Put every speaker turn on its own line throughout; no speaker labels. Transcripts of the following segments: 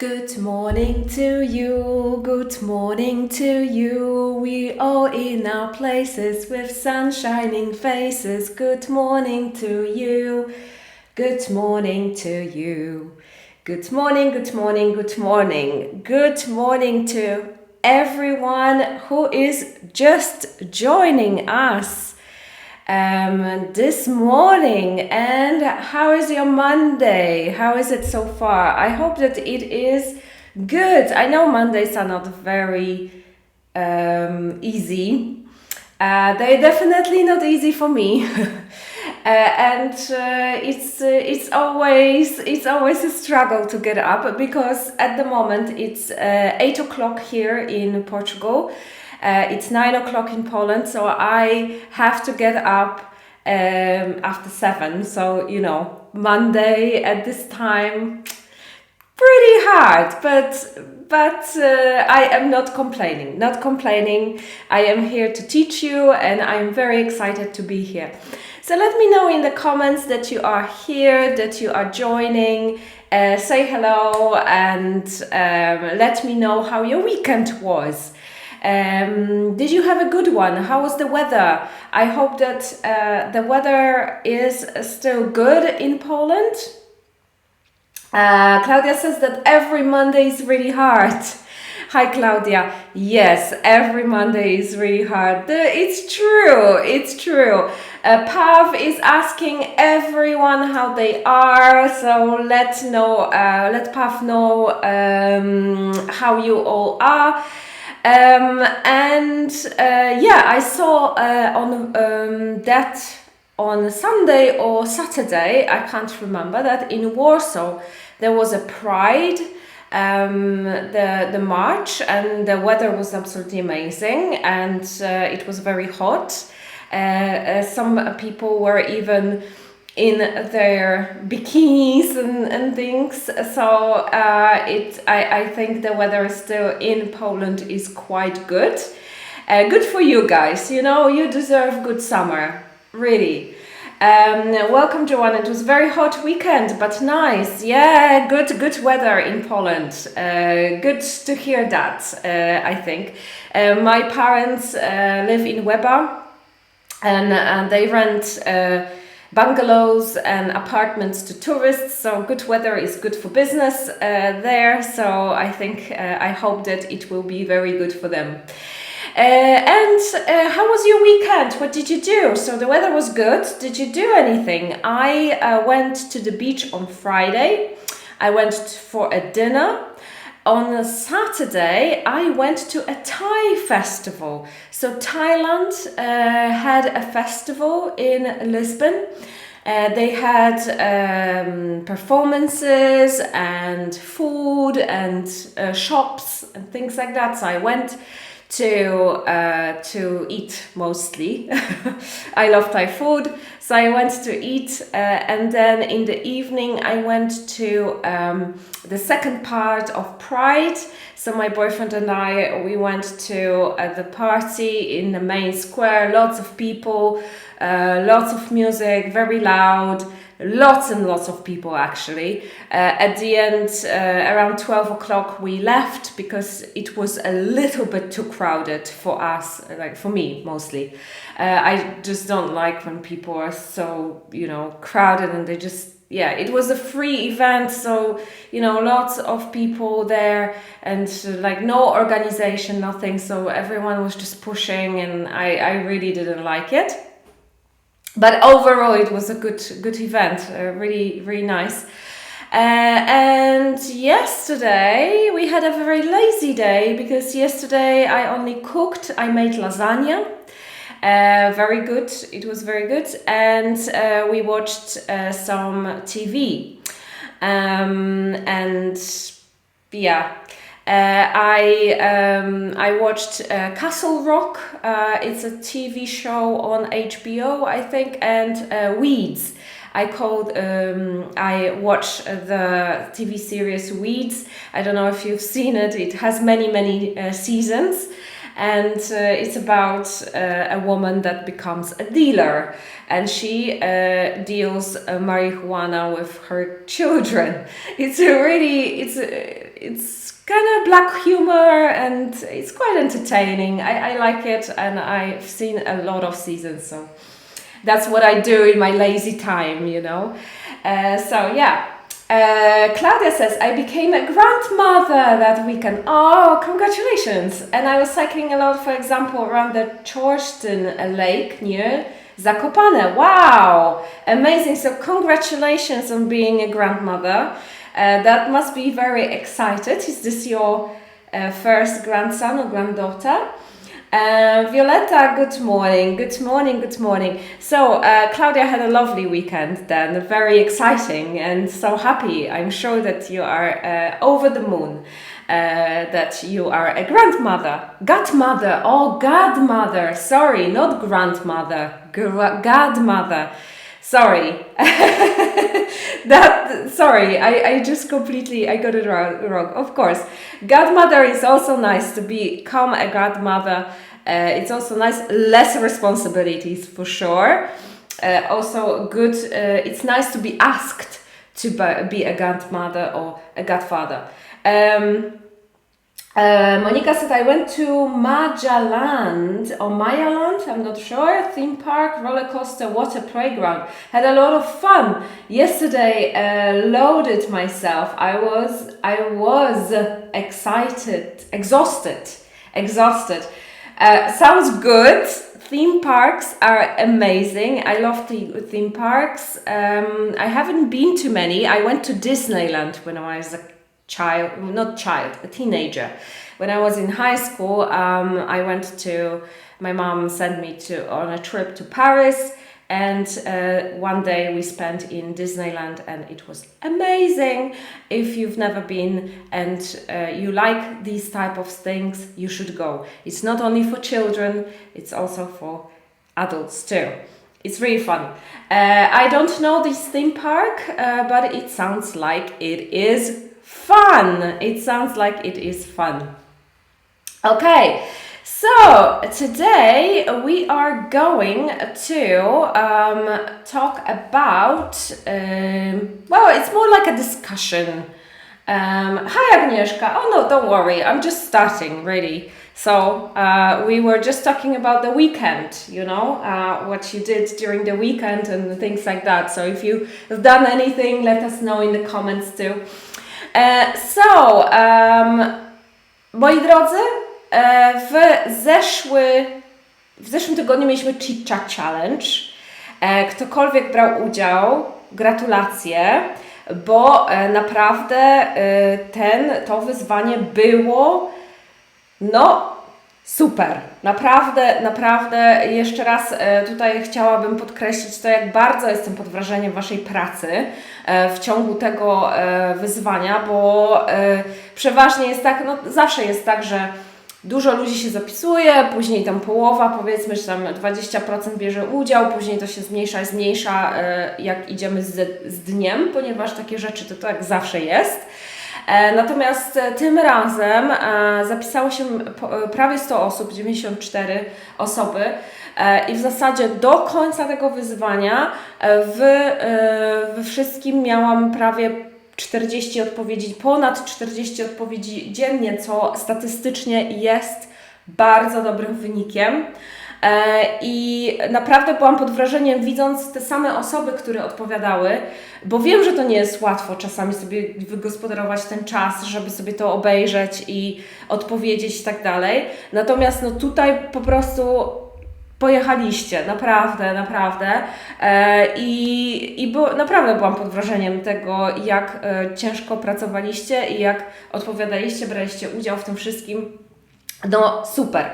Good morning to you, good morning to you. We all in our places with sun shining faces. Good morning to you, good morning to you. Good morning, good morning, good morning. Good morning to everyone who is just joining us this morning. And how is your Monday? How is it so far? I hope that it is good. I know Mondays are not very easy. They're definitely not easy for me. And it's always a struggle to get up, because at the moment it's 8 o'clock here in Portugal. It's 9 o'clock in Poland, so I have to get up after 7. So, Monday at this time, pretty hard, but I am not complaining. I am here to teach you, and I'm very excited to be here. So let me know in the comments that you are here, that you are joining. Say hello, and let me know how your weekend was. Did you have a good one? How was the weather? I hope that the weather is still good in Poland. Claudia says that every Monday is really hard. Hi Claudia. Yes, every Monday is really hard. It's true. Pav is asking everyone how they are, so let Pav know how you all are. I saw on Sunday or Saturday, I can't remember, that in Warsaw there was a Pride, the march, and the weather was absolutely amazing, and it was very hot. Some people were even in their bikinis and things, so I think the weather still in Poland is quite good. Good for you guys, you deserve good summer, really. Welcome, Joanna. It was a very hot weekend, but nice. Yeah, good weather in Poland. Good to hear that, I think. My parents live in Weber, and they rent bungalows and apartments to tourists, so good weather is good for business there, so I hope that it will be very good for them. How was your weekend? What did you do? So the weather was good. Did you do anything? I went to the beach on Friday. I went for a dinner. On Saturday, I went to a Thai festival. So Thailand had a festival in Lisbon. They had performances and food and shops and things like that. So I went to eat mostly. I love Thai food, so I went to eat, and then in the evening I went to the second part of Pride. So my boyfriend and we went to the party in the main square. Lots of people, lots of music, very loud. Lots and lots of people, actually. At the end, around 12 o'clock, we left because it was a little bit too crowded for us, like for me mostly. I just don't like when people are so, crowded, and they just, it was a free event, so, lots of people there, and like no organization, nothing, so everyone was just pushing, and I really didn't like it. But overall, it was a good event, really, really nice. And yesterday, we had a very lazy day, because yesterday I only cooked. I made lasagna. Very good. It was very good. And we watched some TV. I watched Castle Rock. It's a TV show on HBO, I think, and Weeds. I watched the TV series Weeds. I don't know if you've seen it. It has many seasons. and it's about a woman that becomes a dealer, and she deals marijuana with her children. It's kind of black humor, and it's quite entertaining. I like it, and I've seen a lot of seasons, so that's what I do in my lazy time, you know. So yeah. Claudia says, I became a grandmother that weekend. Oh, congratulations! And I was cycling a lot, for example, around the Chorzyn lake near Zakopane. Wow! Amazing. So congratulations on being a grandmother. That must be very excited. Is this your first grandson or granddaughter? Violetta, good morning. Good morning, good morning. So, Claudia had a lovely weekend then, very exciting and so happy. I'm sure that you are over the moon, that you are a grandmother. Godmother, oh, godmother. Sorry, not grandmother, godmother. Sorry. Sorry, I just completely, I got it wrong. Of course, godmother is also nice to become a godmother. It's also nice, less responsibilities for sure. Also good, it's nice to be asked to be a godmother or a godfather. Monica said, I went to Majaland or Mayaland, I'm not sure, theme park, roller coaster, water playground. Had a lot of fun. Yesterday, loaded myself. I was excited, exhausted. Sounds good. Theme parks are amazing. I love the theme parks. I haven't been to many. I went to Disneyland when I was a teenager. When I was in high school, my mom sent me on a trip to Paris, and one day we spent in Disneyland, and it was amazing. If you've never been and you like these type of things, you should go. It's not only for children, it's also for adults too. It's really fun. I don't know this theme park, but it sounds like it is fun. It sounds like it is fun. Okay, so today we are going to talk about, it's more like a discussion. Hi Agnieszka. Oh no, don't worry. I'm just starting, really. So we were just talking about the weekend, you know, what you did during the weekend and things like that. So if you've done anything, let us know in the comments too. Moi drodzy, w zeszłym tygodniu mieliśmy Chit Chat Challenge. Ktokolwiek brał udział, gratulacje, bo naprawdę to wyzwanie było super. Naprawdę jeszcze raz tutaj chciałabym podkreślić to, jak bardzo jestem pod wrażeniem Waszej pracy w ciągu tego wyzwania, bo przeważnie jest tak, zawsze jest tak, że dużo ludzi się zapisuje, później tam połowa, powiedzmy, że tam 20% bierze udział, później to się zmniejsza, jak idziemy z dniem, ponieważ takie rzeczy to tak zawsze jest. Natomiast tym razem zapisało się prawie 100 osób, 94 osoby i w zasadzie do końca tego wyzwania we wszystkim miałam prawie 40 odpowiedzi, ponad 40 odpowiedzi dziennie, co statystycznie jest bardzo dobrym wynikiem. I naprawdę byłam pod wrażeniem, widząc te same osoby, które odpowiadały, bo wiem, że to nie jest łatwo czasami sobie wygospodarować ten czas, żeby sobie to obejrzeć i odpowiedzieć i tak dalej. Natomiast tutaj po prostu pojechaliście, naprawdę. Naprawdę byłam pod wrażeniem tego, jak ciężko pracowaliście i jak odpowiadaliście, braliście udział w tym wszystkim. Super.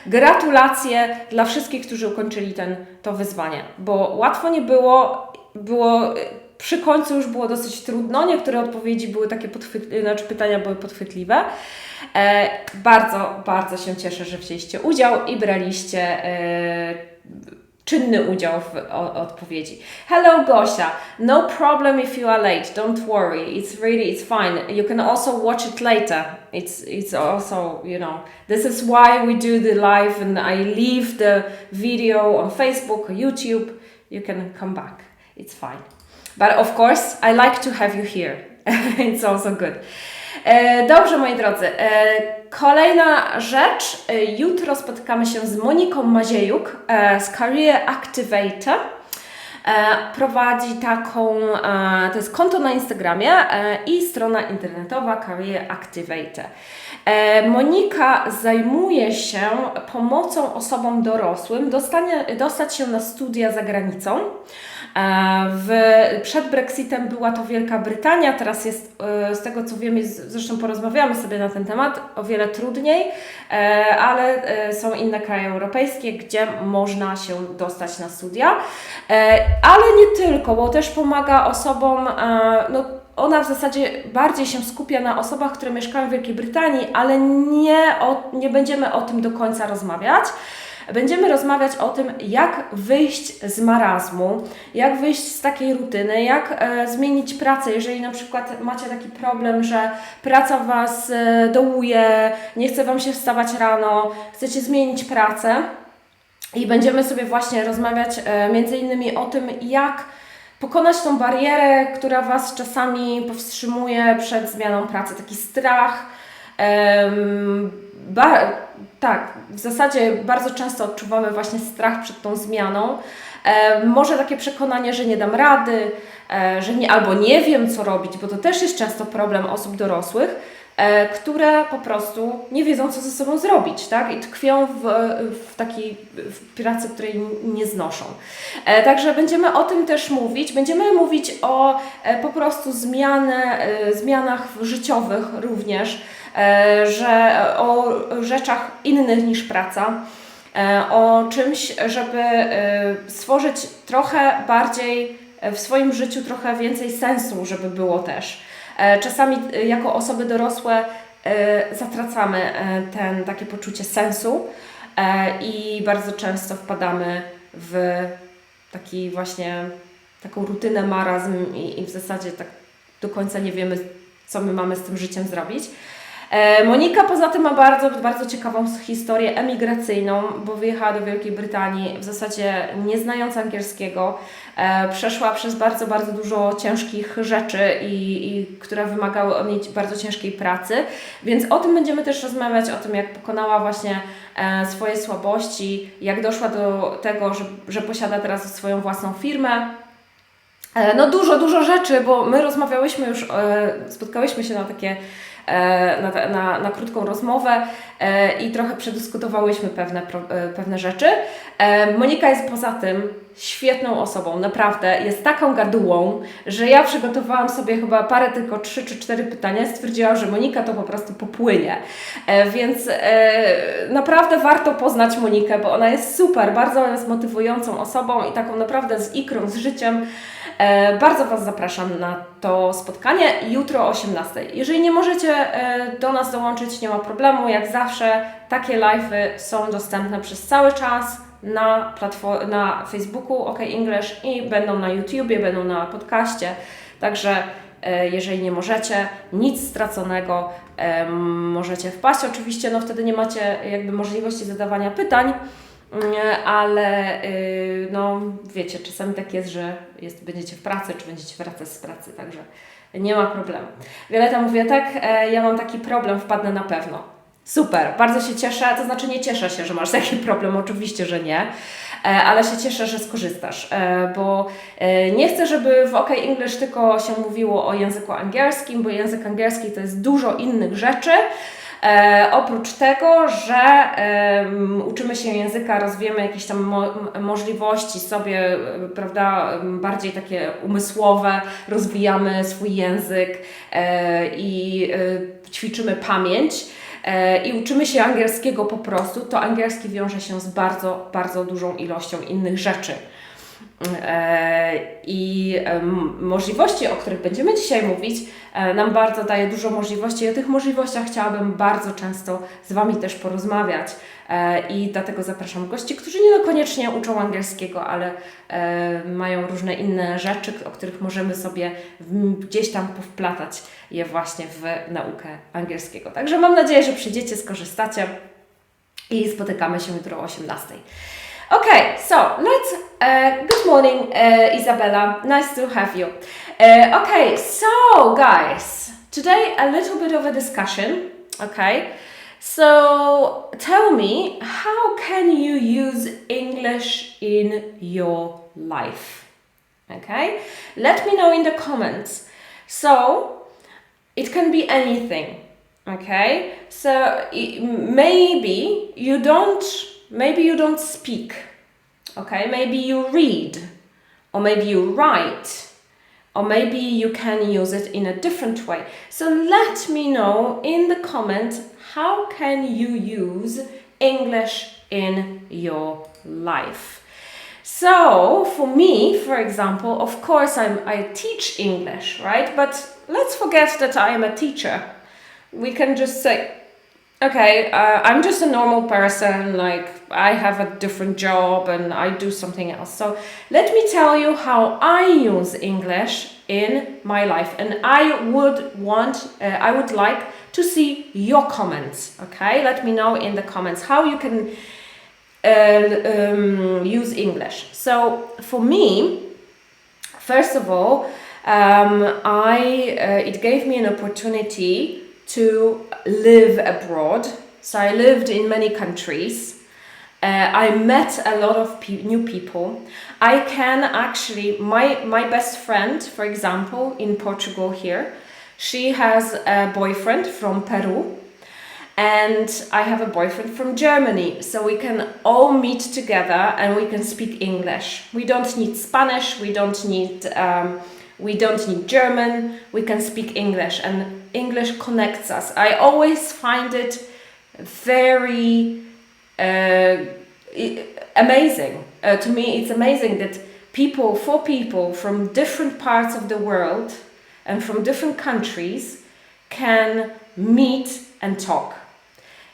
Gratulacje dla wszystkich, którzy ukończyli to wyzwanie, bo łatwo nie było, przy końcu już było dosyć trudno, niektóre odpowiedzi były takie pytania były podchwytliwe. Bardzo się cieszę, że wzięliście udział i braliście czynny udział w odpowiedzi. Hello Gosia, no problem if you are late, don't worry, it's fine. You can also watch it later. It's also, you know, this is why we do the live and I leave the video on Facebook or YouTube. You can come back, it's fine. But of course, I like to have you here. It's also good. Dobrze, moi drodzy. Kolejna rzecz. Jutro spotykamy się z Moniką Maziejuk z Career Activator. Prowadzi taką, to jest konto na Instagramie i strona internetowa Career Activator. Monika zajmuje się pomocą osobom dorosłym dostać się na studia za granicą. Przed Brexitem była to Wielka Brytania, teraz jest, z tego co wiemy, zresztą porozmawiamy sobie na ten temat, o wiele trudniej, ale są inne kraje europejskie, gdzie można się dostać na studia, ale nie tylko, bo też pomaga osobom, no, ona w zasadzie bardziej się skupia na osobach, które mieszkają w Wielkiej Brytanii, ale nie będziemy o tym do końca rozmawiać. Będziemy rozmawiać o tym, jak wyjść z marazmu, jak wyjść z takiej rutyny, jak zmienić pracę, jeżeli na przykład macie taki problem, że praca Was dołuje, nie chce Wam się wstawać rano, chcecie zmienić pracę i będziemy sobie właśnie rozmawiać między innymi o tym, jak pokonać tą barierę, która Was czasami powstrzymuje przed zmianą pracy, taki strach. Tak, w zasadzie bardzo często odczuwamy właśnie strach przed tą zmianą. Może takie przekonanie, że nie dam rady, że albo nie wiem co robić, bo to też jest często problem osób dorosłych, które po prostu nie wiedzą co ze sobą zrobić, tak? I tkwią w takiej pracy, której nie znoszą. Także będziemy o tym też mówić. Będziemy mówić o po prostu zmianach życiowych również, że o rzeczach innych niż praca, o czymś, żeby stworzyć trochę bardziej w swoim życiu trochę więcej sensu, żeby było też. Czasami jako osoby dorosłe zatracamy takie poczucie sensu i bardzo często wpadamy w taki właśnie taką rutynę, marazm i w zasadzie tak do końca nie wiemy, co my mamy z tym życiem zrobić. Monika poza tym ma bardzo, bardzo ciekawą historię emigracyjną, bo wyjechała do Wielkiej Brytanii w zasadzie nie znając angielskiego. Przeszła przez bardzo, bardzo dużo ciężkich rzeczy, które wymagały od niej bardzo ciężkiej pracy. Więc o tym będziemy też rozmawiać, o tym jak pokonała właśnie swoje słabości, jak doszła do tego, że posiada teraz swoją własną firmę. No dużo rzeczy, bo my rozmawiałyśmy już, spotkałyśmy się na takie na krótką rozmowę i trochę przedyskutowałyśmy pewne rzeczy. Monika jest poza tym świetną osobą, naprawdę jest taką gadułą, że ja przygotowałam sobie chyba tylko 3 czy 4 pytania i stwierdziłam, że Monika to po prostu popłynie. Więc naprawdę warto poznać Monikę, bo ona jest super, bardzo jest motywującą osobą i taką naprawdę z ikrą, z życiem. Bardzo Was zapraszam na to spotkanie jutro o 18:00. Jeżeli nie możecie do nas dołączyć, nie ma problemu. Jak zawsze takie live'y są dostępne przez cały czas na Facebooku OK English i będą na YouTubie, będą na podcaście. Także jeżeli nie możecie, nic straconego, możecie wpaść. Oczywiście no wtedy nie macie jakby możliwości zadawania pytań, ale no wiecie, czasami tak jest, że będziecie w pracy, czy będziecie wracać z pracy, także nie ma problemu. Wioleta mówi, tak, ja mam taki problem, wpadnę na pewno. Super, bardzo się cieszę, to znaczy nie cieszę się, że masz taki problem, oczywiście, że nie, ale się cieszę, że skorzystasz, bo nie chcę, żeby w OK English tylko się mówiło o języku angielskim, bo język angielski to jest dużo innych rzeczy. Oprócz tego, że uczymy się języka, rozwijamy jakieś tam możliwości sobie, prawda, bardziej takie umysłowe, rozwijamy swój język i ćwiczymy pamięć i uczymy się angielskiego po prostu, to angielski wiąże się z bardzo, bardzo dużą ilością innych rzeczy. możliwości, o których będziemy dzisiaj mówić, nam bardzo daje dużo możliwości i o tych możliwościach chciałabym bardzo często z Wami też porozmawiać i dlatego zapraszam gości, którzy nie koniecznie uczą angielskiego, ale mają różne inne rzeczy, o których możemy sobie gdzieś tam powplatać je właśnie w naukę angielskiego. Także mam nadzieję, że przyjdziecie, skorzystacie i spotykamy się jutro o 18:00. Okay, so good morning, Isabella. Nice to have you. Okay, so guys, today a little bit of a discussion. Okay, so tell me, how can you use English in your life? Okay, let me know in the comments. So it can be anything. Okay, so maybe you don't speak, okay? Maybe you read, or maybe you write, or maybe you can use it in a different way. So let me know in the comments, how can you use English in your life? So for me, for example, of course I teach English, right? But let's forget that I am a teacher. We can just say, okay, I'm just a normal person, like I have a different job and I do something else. So let me tell you how I use English in my life, and I would like to see your comments, okay? Let me know in the comments how you can use English. So for me, first of all, it gave me an opportunity to live abroad. So I lived in many countries. I met a lot of new people. I can actually, my best friend, for example, in Portugal here, she has a boyfriend from Peru, and I have a boyfriend from Germany. So we can all meet together and we can speak English. We don't need Spanish, we don't need German, we can speak English, and English connects us. I always find it very amazing. To me, it's amazing that four people from different parts of the world and from different countries can meet and talk.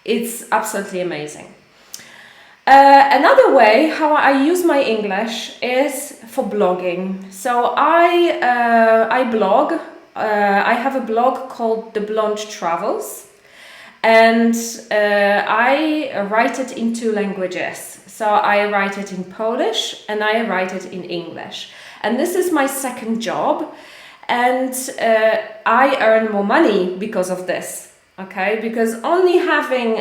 It's absolutely amazing. Another way how I use my English is for blogging. So I blog. I have a blog called The Blonde Travels, and I write it in 2 languages. So I write it in Polish and I write it in English. And this is my second job, and I earn more money because of this. Okay, because only having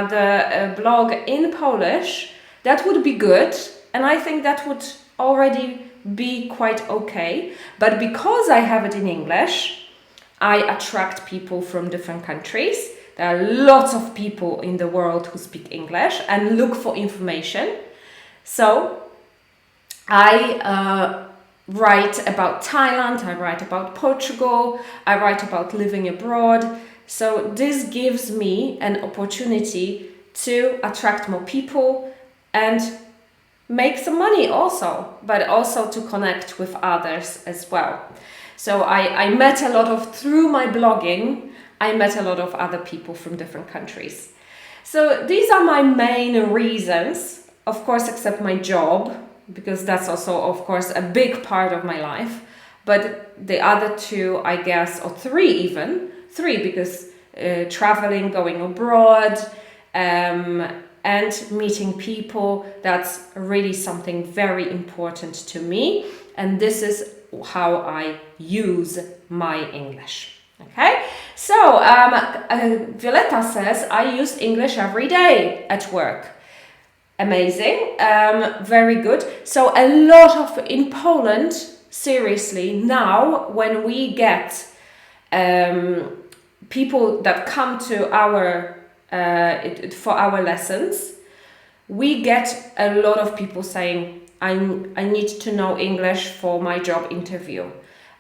the blog in Polish, that would be good, and I think that would already be quite okay. But because I have it in English, I attract people from different countries. There are lots of people in the world who speak English and look for information. So I write about Thailand, I write about Portugal, I write about living abroad. So this gives me an opportunity to attract more people and make some money also, but also to connect with others as well. So I met through my blogging, I met a lot of other people from different countries. So these are my main reasons, of course, except my job, because that's also, of course, a big part of my life. But the other 2, I guess, or 3 even, 3, because traveling, going abroad, and meeting people, that's really something very important to me. And this is how I use my English. Okay, so Violetta says, I use English every day at work. Amazing, very good. So a lot of, in Poland, seriously, now when we get people that come to for our lessons, we get a lot of people saying, I need to know English for my job interview.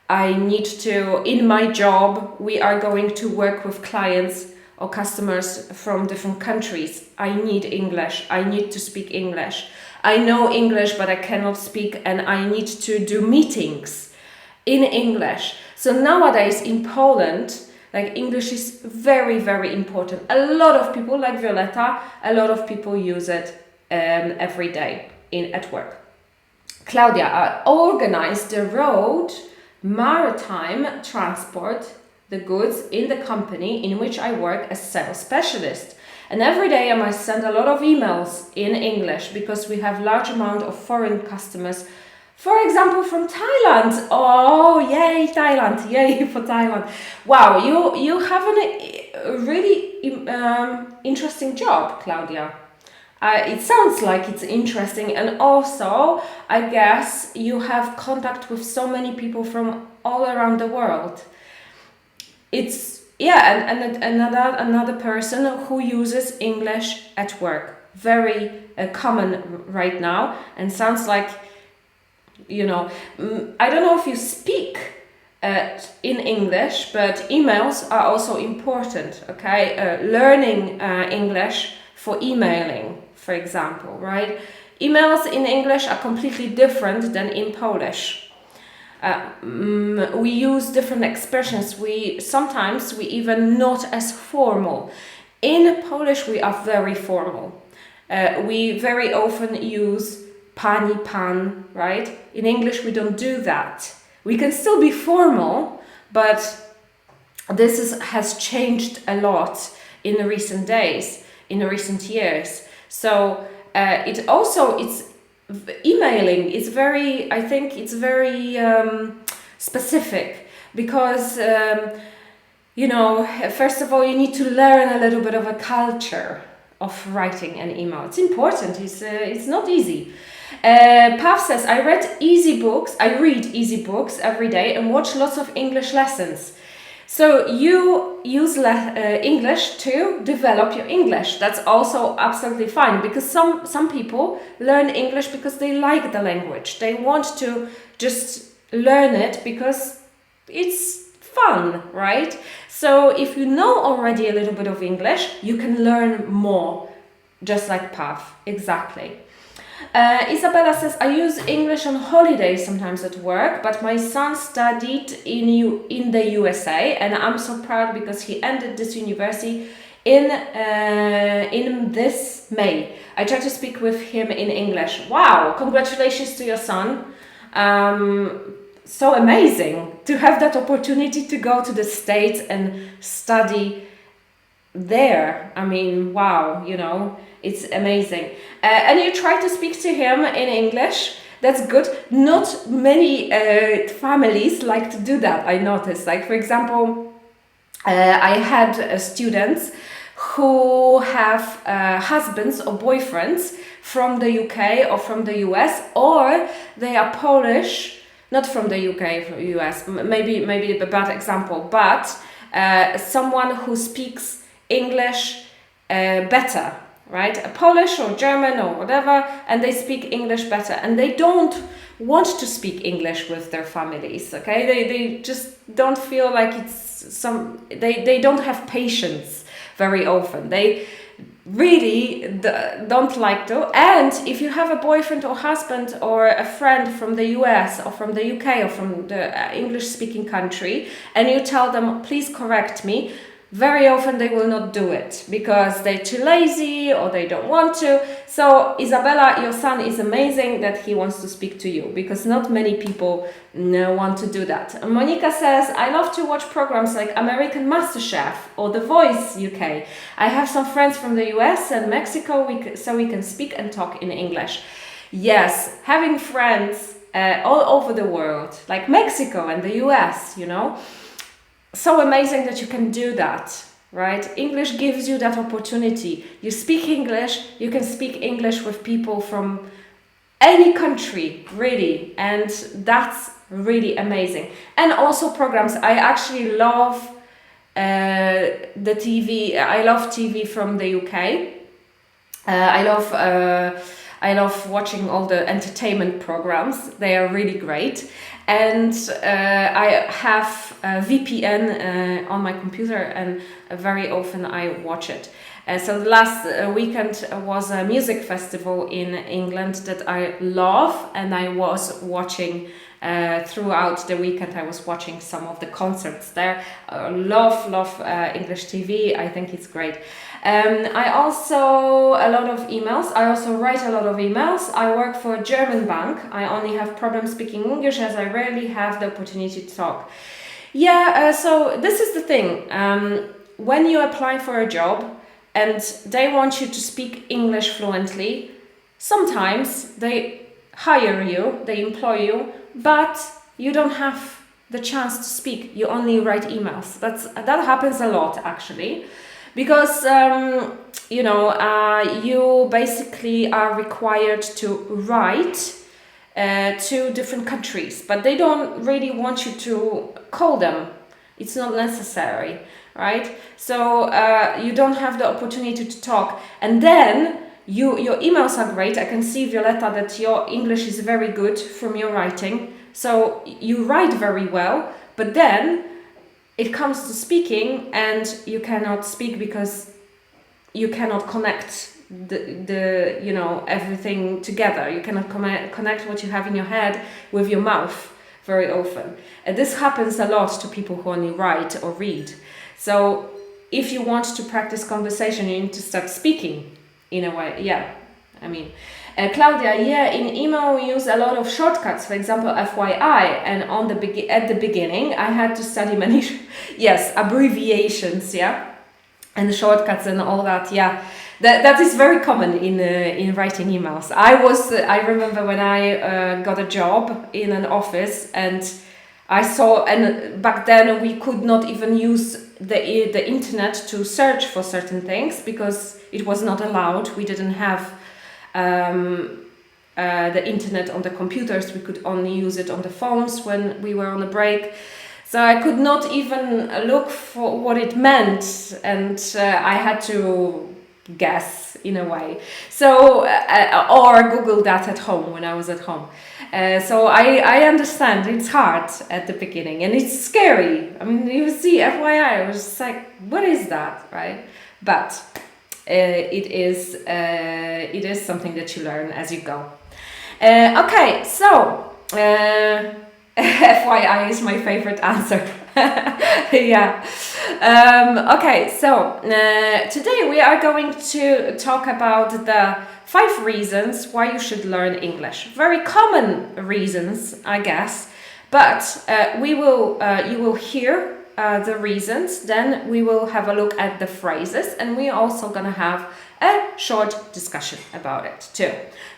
I need to, in my job, we are going to work with clients or customers from different countries. I need English. I need to speak English. I know English, but I cannot speak, and I need to do meetings in English. So nowadays in Poland, like, English is very, very important. A lot of people, like Violeta, a lot of people use it every day at work. Claudia, I organize the road maritime transport, the goods in the company in which I work as sales specialist. And every day I must send a lot of emails in English because we have large amount of foreign customers. For example, from Thailand. Oh, yay, Thailand. Yay for Thailand. Wow, you have a really interesting job, Claudia. It sounds like it's interesting, and also I guess you have contact with so many people from all around the world. It's and another person who uses English at work, very common right now, and sounds like, you know, I don't know if you speak in English, but emails are also important. Okay, learning English for emailing, for example, right? Emails in English are completely different than in Polish. We use different expressions. Sometimes we even not as formal. In Polish we are very formal. We very often use pani, pan, right? In English we don't do that. We can still be formal, but this has changed a lot in the recent days, in the recent years. So it's emailing is very, I think it's very specific because you know, first of all you need to learn a little bit of a culture of writing an email. It's important. It's not easy. Pav says, I read easy books every day and watch lots of English lessons. So you use English to develop your English. That's also absolutely fine, because some people learn English because they like the language. They want to just learn it because it's fun, right? So if you know already a little bit of English, you can learn more, just like Pav, exactly. Isabella says, I use English on holidays sometimes at work, but my son studied in the USA, and I'm so proud because he ended this university in this May. I try to speak with him in English. Wow, congratulations to your son. So amazing to have that opportunity to go to the States and study there. I mean, wow, you know, it's amazing. And you try to speak to him in English. That's good. Not many families like to do that, I noticed. Like, for example, I had students who have husbands or boyfriends from the UK or from the US, or they are Polish, not from the UK, from the US, maybe a bad example, but someone who speaks English better, right? A Polish or German or whatever, and they speak English better, and they don't want to speak English with their families, okay? They just don't feel like it's they don't have patience very often. They really don't like to. And if you have a boyfriend or husband or a friend from the US or from the UK or from the English speaking country, and you tell them, please correct me, very often they will not do it because they're too lazy or they don't want to. So Isabella, your son is amazing that he wants to speak to you, because not many people want to do that. Monica says, I love to watch programs like American MasterChef or The Voice UK. I have some friends from the US and Mexico, so we can speak and talk in English. Yes, having friends all over the world, like Mexico and the US, you know. So amazing that you can do that, right? English gives you that opportunity. You speak English, you can speak English with people from any country, really, and that's really amazing. And also programs. I actually love the TV. I love TV from the UK. I love watching all the entertainment programs. They are really great. and I have a VPN on my computer, and very often I watch it. So the last weekend was a music festival in England that I love, and I was watching throughout the weekend. I was watching some of the concerts there. Love English TV. I think it's great. I also a lot of emails. I also write a lot of emails. I work for a German bank. I only have problems speaking English as I rarely have the opportunity to talk. Yeah, so this is the thing. When you apply for a job and they want you to speak English fluently, sometimes they hire you, they employ you, but you don't have the chance to speak. You only write emails. That happens a lot, actually, because you basically are required to write to different countries, but they don't really want you to call them. It's not necessary, right? So you don't have the opportunity to talk, and then your emails are great. I can see, Violetta, that your English is very good from your writing. So you write very well, but then it comes to speaking and you cannot speak because you cannot connect the everything together. You cannot connect what you have in your head with your mouth very often. And this happens a lot to people who only write or read. So if you want to practice conversation, you need to start speaking in a way. Yeah, I mean, Claudia, yeah, in email we use a lot of shortcuts, for example, FYI, and at the beginning I had to study many, yes, abbreviations, yeah, and shortcuts and all that, yeah. That is very common in writing emails. I remember when I got a job in an office, and and back then we could not even use the internet to search for certain things because it was not allowed. We didn't have the internet on the computers. We could only use it on the phones when we were on a break. So I could not even look for what it meant, and I had to guess in a way. So or Google that at home when I was at home. So I understand it's hard at the beginning and it's scary. I mean, you see, FYI, I was just like, what is that, right? But it is something that you learn as you go. Okay, so FYI is my favorite answer. Yeah. Okay, so today we are going to talk about the 5 reasons why you should learn English. Very common reasons, I guess, but you will hear the reasons, then we will have a look at the phrases, and we're also going to have a short discussion about it too.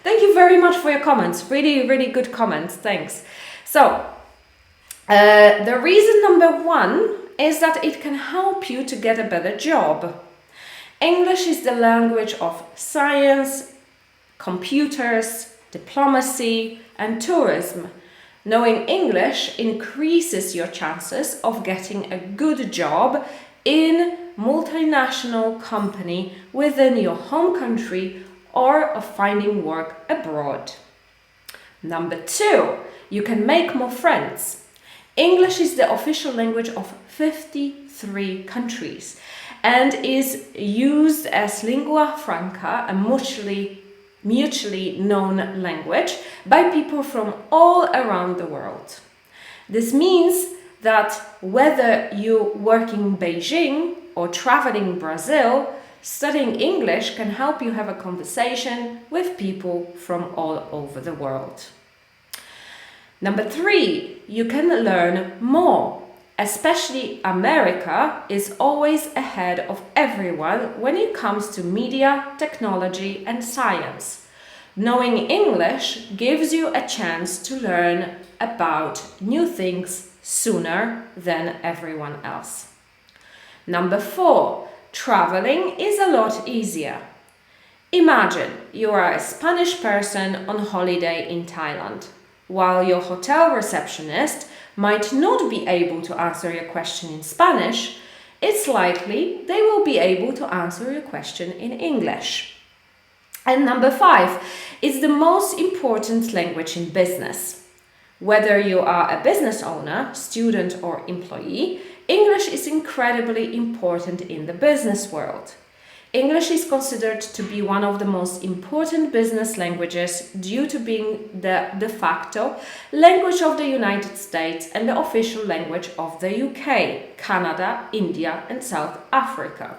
Thank you very much for your comments. Really, really good comments. Thanks. So, the reason number 1 is that it can help you to get a better job. English is the language of science, computers, diplomacy, and tourism. Knowing English increases your chances of getting a good job in multinational company within your home country or of finding work abroad. Number 2, you can make more friends. English is the official language of 53 countries and is used as lingua franca, a mutually known language by people from all around the world. This means that whether you work in Beijing or traveling in Brazil, studying English can help you have a conversation with people from all over the world. Number 3, you can learn more. Especially America is always ahead of everyone when it comes to media, technology, and science. Knowing English gives you a chance to learn about new things sooner than everyone else. Number 4, traveling is a lot easier. Imagine you are a Spanish person on holiday in Thailand. While your hotel receptionist might not be able to answer your question in Spanish, it's likely they will be able to answer your question in English. And number 5 is the most important language in business. Whether you are a business owner, student, or employee, English is incredibly important in the business world. English is considered to be one of the most important business languages due to being the de facto language of the United States and the official language of the UK, Canada, India, and South Africa.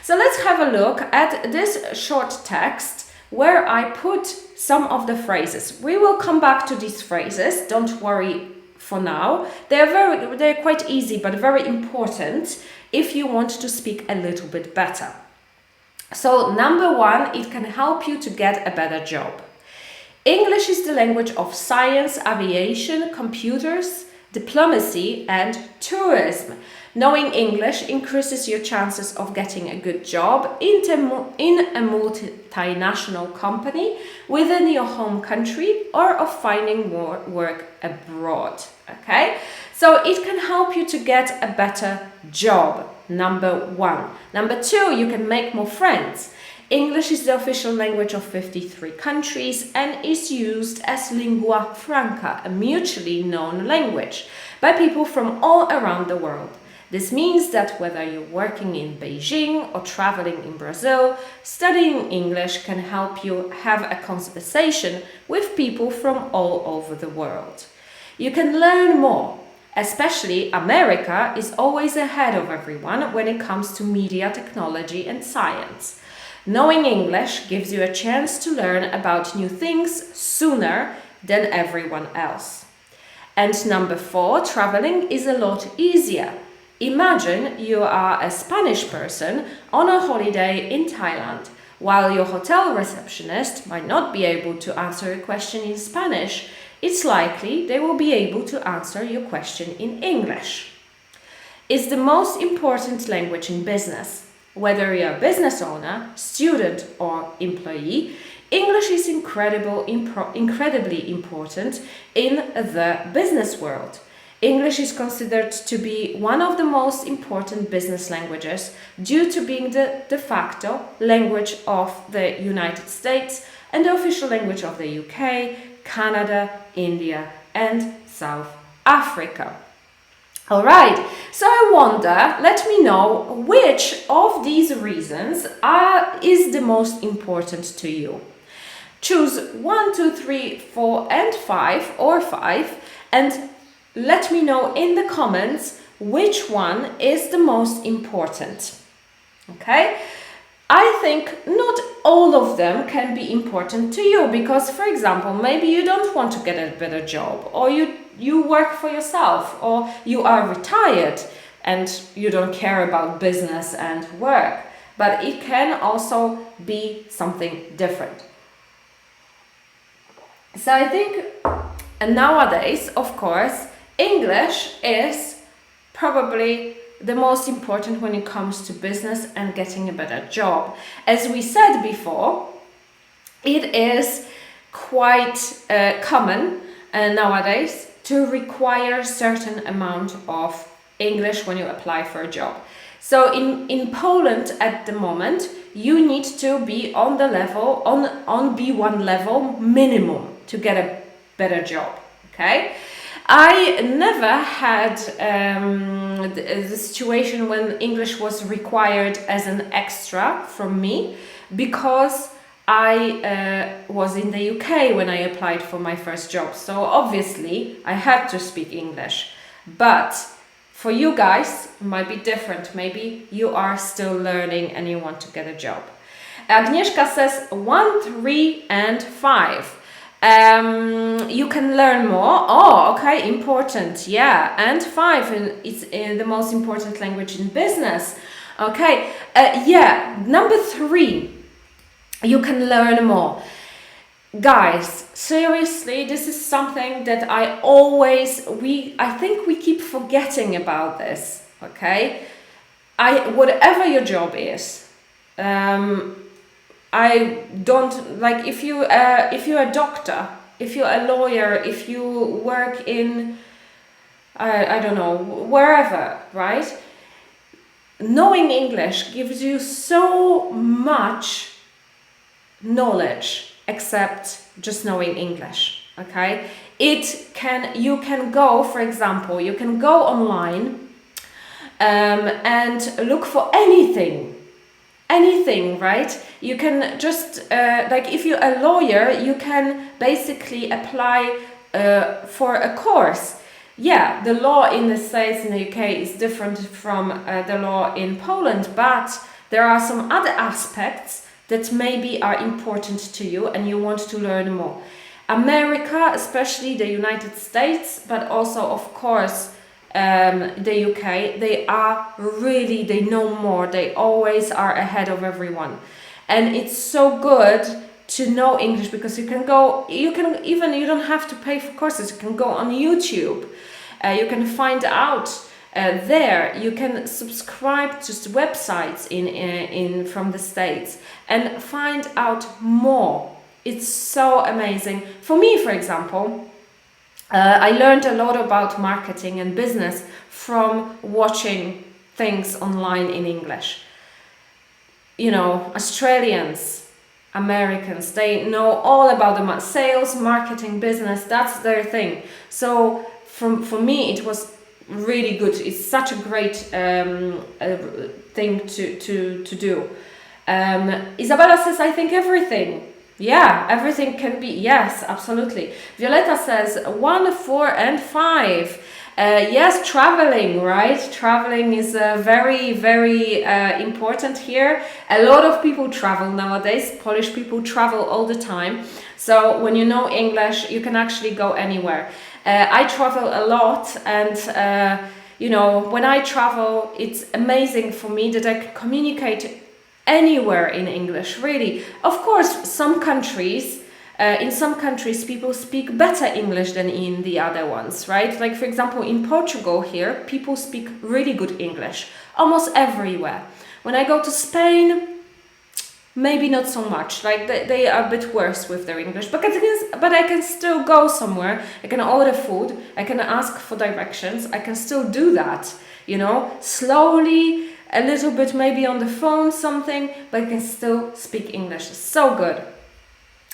So let's have a look at this short text where I put some of the phrases. We will come back to these phrases, don't worry for now. They're quite easy but very important if you want to speak a little bit better. So number one, it can help you to get a better job. English is the language of science, aviation, computers, diplomacy, and tourism. Knowing English increases your chances of getting a good job in a multinational company within your home country or of finding work abroad. Okay, so it can help you to get a better job. Number one. Number two, you can make more friends. English is the official language of 53 countries and is used as lingua franca, a mutually known language, by people from all around the world. This means that whether you're working in Beijing or traveling in Brazil, studying English can help you have a conversation with people from all over the world. You can learn more. Especially America is always ahead of everyone when it comes to media, technology, and science. Knowing English gives you a chance to learn about new things sooner than everyone else. And number four, traveling is a lot easier. Imagine you are a Spanish person on a holiday in Thailand. While your hotel receptionist might not be able to answer a question in Spanish, it's likely they will be able to answer your question in English. It's the most important language in business. Whether you're a business owner, student, or employee, English is incredibly important in the business world. English is considered to be one of the most important business languages due to being the de facto language of the United States and the official language of the UK, Canada, India, and South Africa. All right, so I wonder, let me know which of these reasons is the most important to you. Choose 1, 2, 3, 4, and 5, or 5, and let me know in the comments which one is the most important. Okay? I think not all of them can be important to you because, for example, maybe you don't want to get a better job, or you work for yourself, or you are retired and you don't care about business and work. But it can also be something different. So I think nowadays, of course, English is probably the most important when it comes to business and getting a better job. As we said before, it is quite common nowadays to require a certain amount of English when you apply for a job. So in Poland at the moment, you need to be on the level, on B1 level minimum to get a better job, okay? I never had the situation when English was required as an extra from me because I was in the UK when I applied for my first job. So obviously I had to speak English. But for you guys, it might be different. Maybe you are still learning and you want to get a job. Agnieszka says 1, 3, and 5. You can learn more. Oh, okay, important. Yeah, and 5 is the most important language in business. Okay, yeah, number 3, you can learn more. Guys, seriously, this is something that I think we keep forgetting about this. Okay, whatever your job is. I don't like if you're a doctor, if you're a lawyer, if you work in I don't know, wherever, right? Knowing English gives you so much knowledge except just knowing English, okay? You can go, for example, you can go online and look for anything, right? You can just like if you're a lawyer, you can basically apply for a course. Yeah, the law in the States and the UK is different from the law in Poland, but there are some other aspects that maybe are important to you and you want to learn more. America, especially the United States, but also of course the UK, they know more. They always are ahead of everyone. And it's so good to know English because you don't have to pay for courses. You can go on YouTube. You can find out there. You can subscribe to websites from the States and find out more. It's so amazing. For me, for example, I learned a lot about marketing and business from watching things online in English. You know, Australians, Americans, they know all about the sales, marketing, business. That's their thing. So for me, it was really good. It's such a great thing to do. Isabella says, I think everything. Yeah, everything can be. Yes, absolutely. Violetta says 1, 4, and 5. Yes, traveling, right? Traveling is very, very important here. A lot of people travel nowadays. Polish people travel all the time. So when you know English, you can actually go anywhere. I travel a lot, and when I travel, it's amazing for me that I can communicate anywhere in English, really. Of course, in some countries people speak better English than in the other ones, right? Like, for example, in Portugal here, people speak really good English, almost everywhere. When I go to Spain, maybe not so much, like they are a bit worse with their English, but I can still go somewhere, I can order food, I can ask for directions, I can still do that, slowly, a little bit maybe on the phone, something, but I can still speak English. It's so good.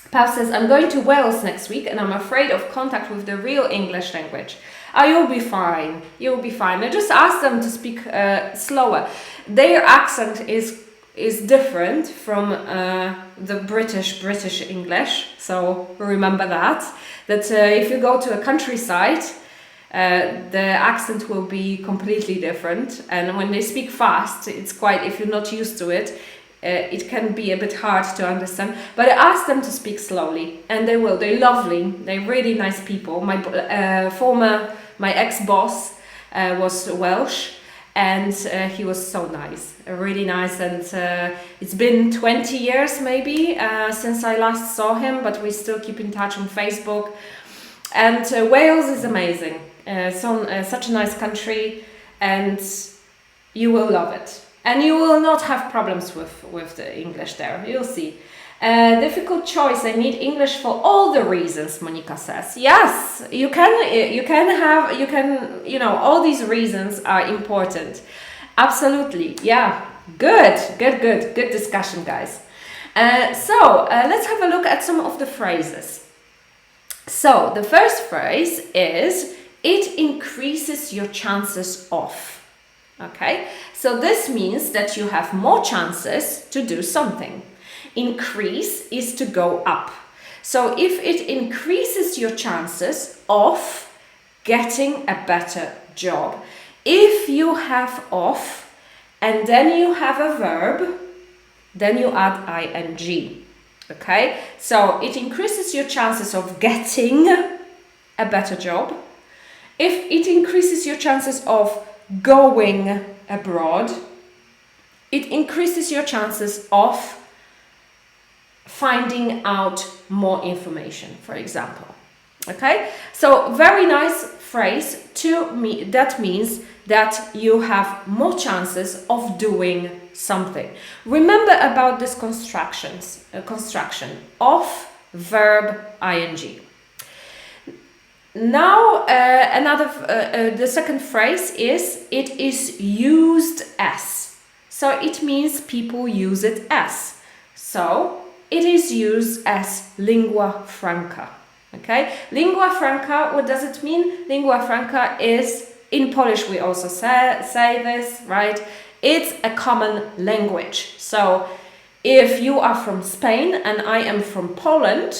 Pav says, I'm going to Wales next week and I'm afraid of contact with the real English language. Oh, you'll be fine. You'll be fine. I just ask them to speak slower. Their accent is different from the British English. So remember that if you go to a countryside, the accent will be completely different, and when they speak fast, it's quite, if you're not used to it, it can be a bit hard to understand. But I asked them to speak slowly, and they will. They're lovely. They're really nice people. My ex-boss was Welsh, and he was so nice, really nice. And it's been 20 years maybe since I last saw him, but we still keep in touch on Facebook. And Wales is amazing. Such a nice country, and you will love it. And you will not have problems with the English there. You'll see. Difficult choice. I need English for all the reasons, Monica says. Yes, you can. All these reasons are important. Absolutely. Yeah. Good discussion, guys. Let's have a look at some of the phrases. So the first phrase is, it increases your chances of. Okay, so this means that you have more chances to do something. Increase is to go up. So if it increases your chances of getting a better job, if you have of and then you have a verb, then you add ing. Okay, so it increases your chances of getting a better job. If it increases your chances of going abroad, it increases your chances of finding out more information, for example. Okay, so very nice phrase to me. That means that you have more chances of doing something. Remember about this construction of verb ing. Now the second phrase is, it is used as. So it means people use it as. So it is used as lingua franca. Okay, lingua franca, what does it mean? Lingua franca is, in Polish we also say this, right? It's a common language. So if you are from Spain and I am from Poland,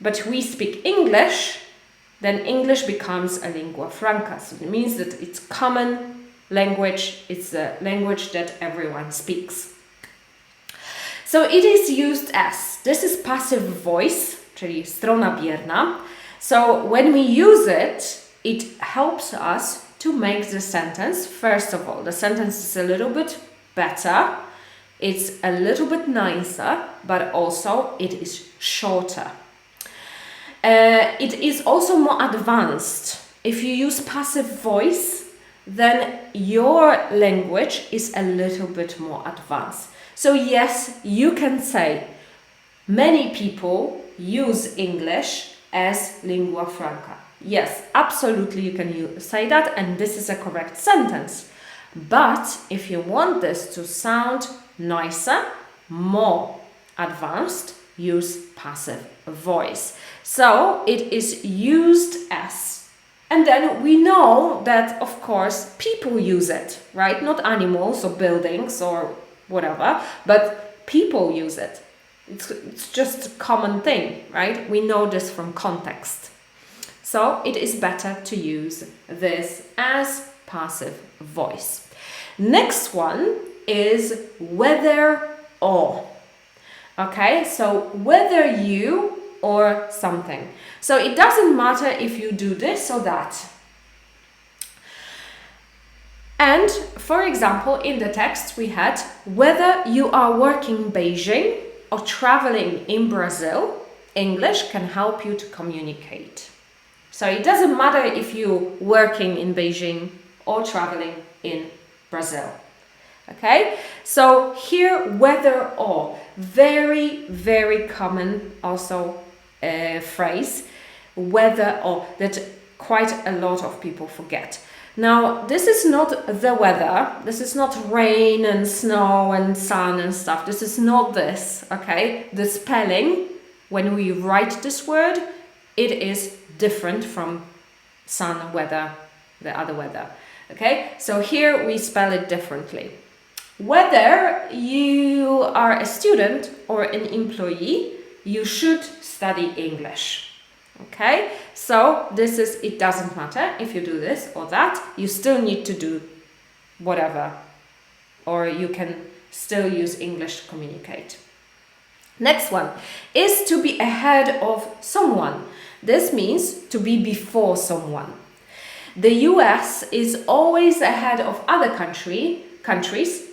but we speak English, then English becomes a lingua franca. So it means that it's common language, it's a language that everyone speaks. So it is used as, this is passive voice, czyli strona bierna. So when we use it, it helps us to make the sentence. First of all, the sentence is a little bit better, it's a little bit nicer, but also it is shorter. It is also more advanced. If you use passive voice, then your language is a little bit more advanced. So yes, you can say many people use English as lingua franca. Yes, absolutely you can say that, and this is a correct sentence. But if you want this to sound nicer, more advanced, use passive voice. So it is used as, and then we know that of course people use it, right? Not animals or buildings or whatever, but people use it. It's just a common thing, right? We know this from context. So it is better to use this as passive voice. Next one is whether or. Okay, so whether you or something. So it doesn't matter if you do this or that. And for example, in the text we had whether you are working in Beijing or traveling in Brazil, English can help you to communicate. So it doesn't matter if you're working in Beijing or traveling in Brazil. Okay, so here whether or, very, very common also phrase, whether or, that quite a lot of people forget. Now, this is not the weather, this is not rain and snow and sun and stuff, this is not this, okay? The spelling, when we write this word, it is different from sun, weather, the other weather, okay? So here we spell it differently. Whether you are a student or an employee, you should study English. Okay, so this is, it doesn't matter if you do this or that, you still need to do whatever, or you can still use English to communicate. Next one is to be ahead of someone. This means to be before someone. The US is always ahead of other countries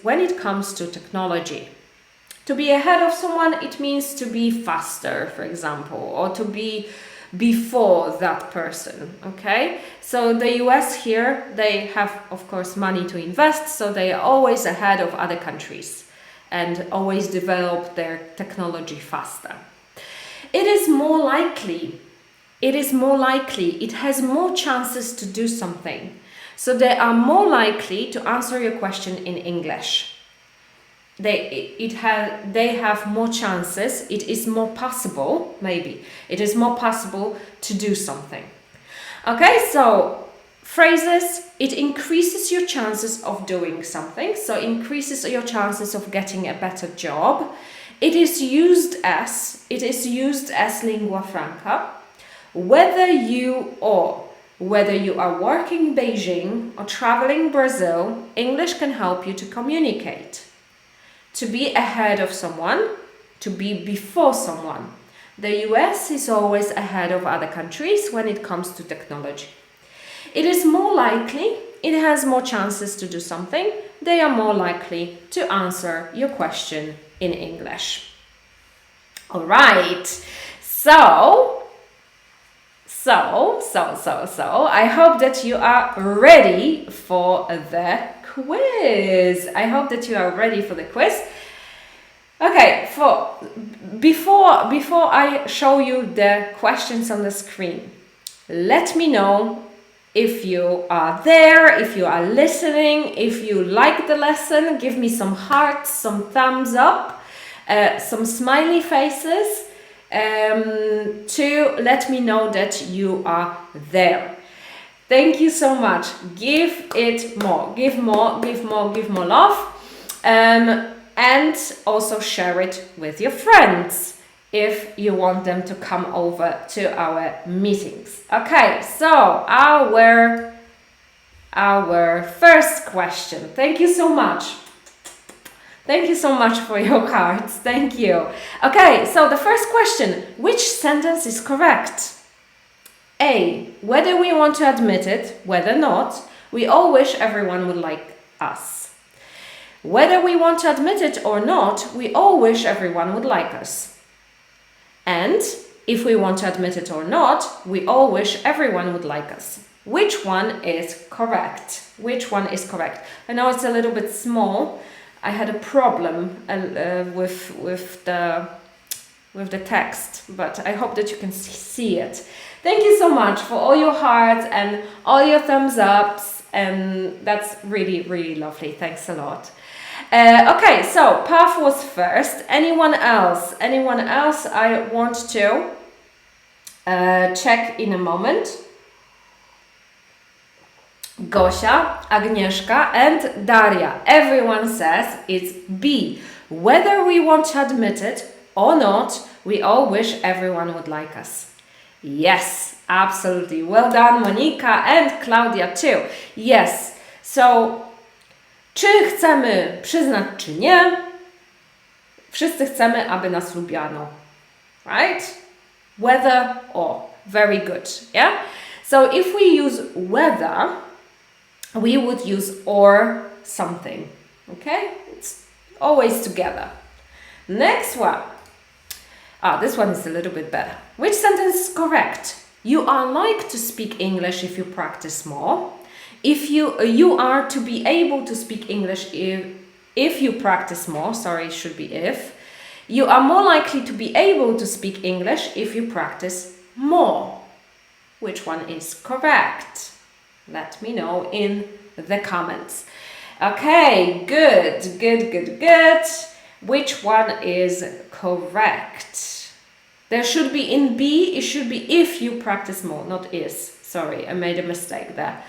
when it comes to technology. To be ahead of someone, it means to be faster, for example, or to be before that person, okay? So the US here, they have, of course, money to invest, so they are always ahead of other countries and always develop their technology faster. It is more likely, it has more chances to do something. So they are more likely to answer your question in English. They have more chances, it is more possible, maybe, it is more possible to do something. Okay, so phrases, it increases your chances of doing something, so increases your chances of getting a better job. It is used as lingua franca. Whether you are working in Beijing or traveling Brazil, English can help you to communicate. To be ahead of someone, to be before someone. The US is always ahead of other countries when it comes to technology. It is more likely, it has more chances to do something, they are more likely to answer your question in English. All right, so I hope that you are ready for the quiz. Okay, before I show you the questions on the screen, let me know if you are there, if you are listening, if you like the lesson. Give me some hearts, some thumbs up, some smiley faces. to let me know that you are there. Thank you so much. Give it more. Give more, give more, give more love. And also share it with your friends if you want them to come over to our meetings. Okay, so our first question. Thank you so much. Thank you so much for your cards. Thank you. Okay, so the first question, which sentence is correct? A, whether we want to admit it, whether not, we all wish everyone would like us. Whether we want to admit it or not, we all wish everyone would like us. And if we want to admit it or not, we all wish everyone would like us. Which one is correct? Which one is correct? I know it's a little bit small. I had a problem with the text, but I hope that you can see it. Thank you so much for all your hearts and all your thumbs ups, and that's really, really lovely. Thanks a lot. Okay, so Path was first. Anyone else? Anyone else? I want to check in a moment. Gosia, Agnieszka, and Daria. Everyone says it's B. Whether we want to admit it or not, we all wish everyone would like us. Yes, absolutely. Well done, Monika and Claudia too. Yes. So, czy chcemy przyznać, czy nie? Wszyscy chcemy, aby nas lubiano. Right? Whether or. Very good. Yeah? So, if we use whether, we would use or something. Okay? It's always together. Next one. This one is a little bit better. Which sentence is correct? You are like to speak English if you practice more. If you are to be able to speak English if you practice more. Sorry, it should be if. You are more likely to be able to speak English if you practice more. Which one is correct? Let me know in the comments. Okay, good. Which one is correct? There should be in B, it should be if you practice more, not is. Sorry, I made a mistake there.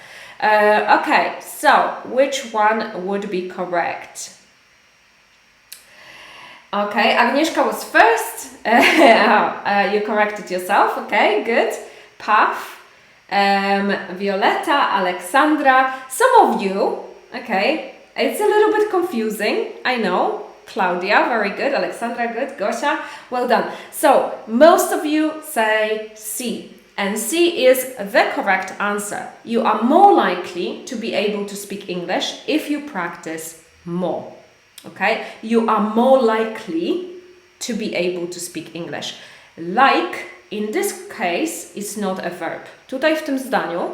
Okay, so which one would be correct? Okay, Agnieszka was first. You corrected yourself. Okay, good. Path. Violetta, Alexandra. Some of you, okay, it's a little bit confusing, I know. Claudia, very good. Alexandra, good. Gosia, well done. So, most of you say C. And C is the correct answer. You are more likely to be able to speak English if you practice more. Okay? You are more likely to be able to speak English. Like, in this case, it's not a verb. Tutaj w tym zdaniu,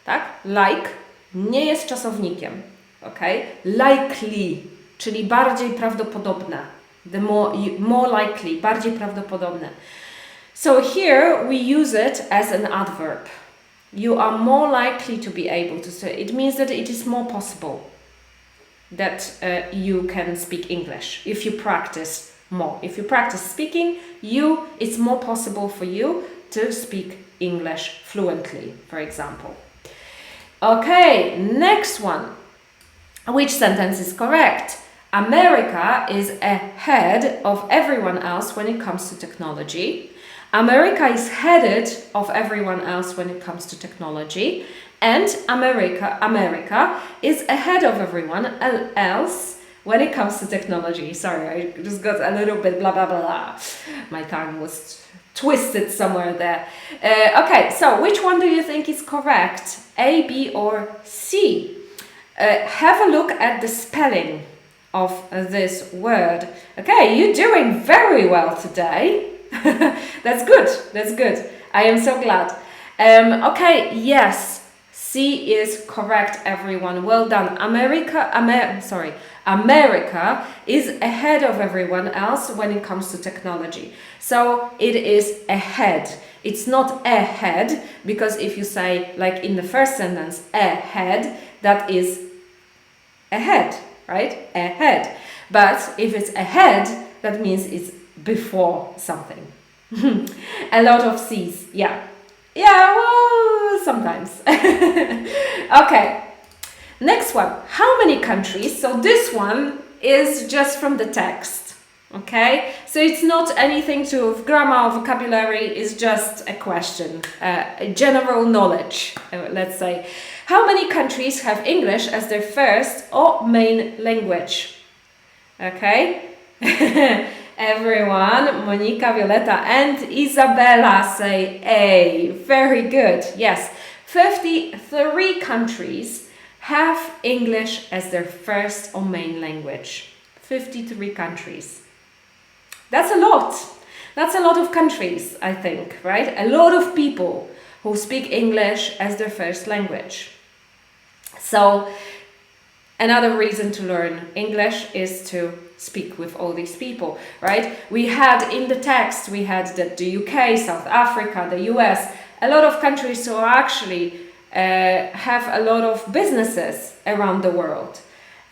tak? Like nie jest czasownikiem. Okay? Likely, czyli bardziej prawdopodobne. The more likely, bardziej prawdopodobne. So here we use it as an adverb. You are more likely to be able to say. It means that it is more possible that you can speak English if you practice more. If you practice speaking, it's more possible for you to speak English fluently, for example. Okay, next one. Which sentence is correct? America is ahead of everyone else when it comes to technology. America is headed of everyone else when it comes to technology. And America is ahead of everyone else when it comes to technology. Sorry, I just got a little bit blah, blah, blah. My tongue was twisted somewhere there. Okay, so which one do you think is correct? A, B, or C? Have a look at the spelling of this word. Okay, you're doing very well today. That's good. I am so glad. Okay, yes. C is correct, everyone. Well done. America is ahead of everyone else when it comes to technology. So it is ahead. It's not ahead, because if you say, like in the first sentence, ahead, that is ahead, right? Ahead. But if it's ahead, that means it's before something. A lot of C's, yeah. Yeah, well, sometimes. Okay, next one. How many countries? So this one is just from the text, okay? So it's not anything to do with grammar or vocabulary, it's just a question, general knowledge, let's say. How many countries have English as their first or main language? Okay? Everyone, Monica, Violeta and Isabella say A. Very good. Yes, 53 countries have English as their first or main language. 53 countries. That's a lot. That's a lot of countries, I think, right? A lot of people who speak English as their first language. So, another reason to learn English is to speak with all these people, right? We had in the text, we had the UK, South Africa, the US, a lot of countries who actually have a lot of businesses around the world.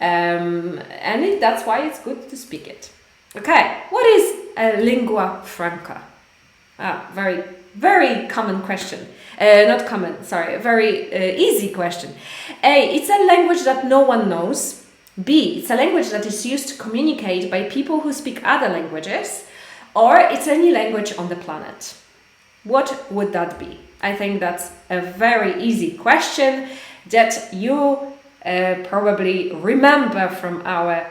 That's why it's good to speak it. Okay, what is a lingua franca? Very, very common question. Not common, sorry, a very easy question. A, it's a language that no one knows. B, it's a language that is used to communicate by people who speak other languages. Or it's any language on the planet. What would that be? I think that's a very easy question that you probably remember from our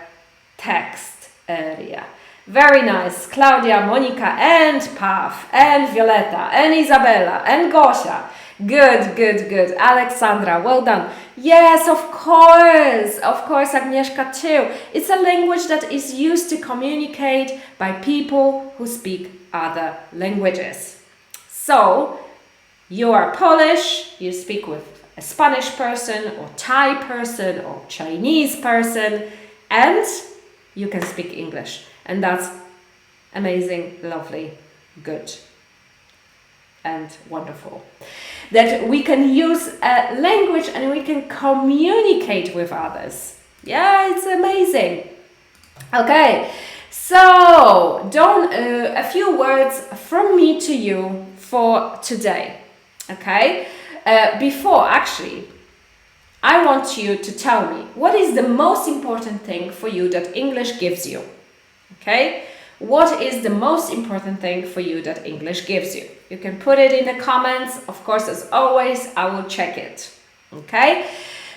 text earlier. Very nice. Claudia, Monica, and Pav, and Violeta, and Isabella, and Gosia. Good, good, good. Alexandra, well done. Yes, of course, Agnieszka too. It's a language that is used to communicate by people who speak other languages. So, you are Polish, you speak with a Spanish person, or Thai person, or Chinese person, and you can speak English. And that's amazing, lovely, good, and wonderful. That we can use a language and we can communicate with others. Yeah, it's amazing. Okay, so a few words from me to you for today. Okay, before actually, I want you to tell me what is the most important thing for you that English gives you. Okay, what is the most important thing for you that English gives you? You can put it in the comments. Of course, as always, I will check it. Okay,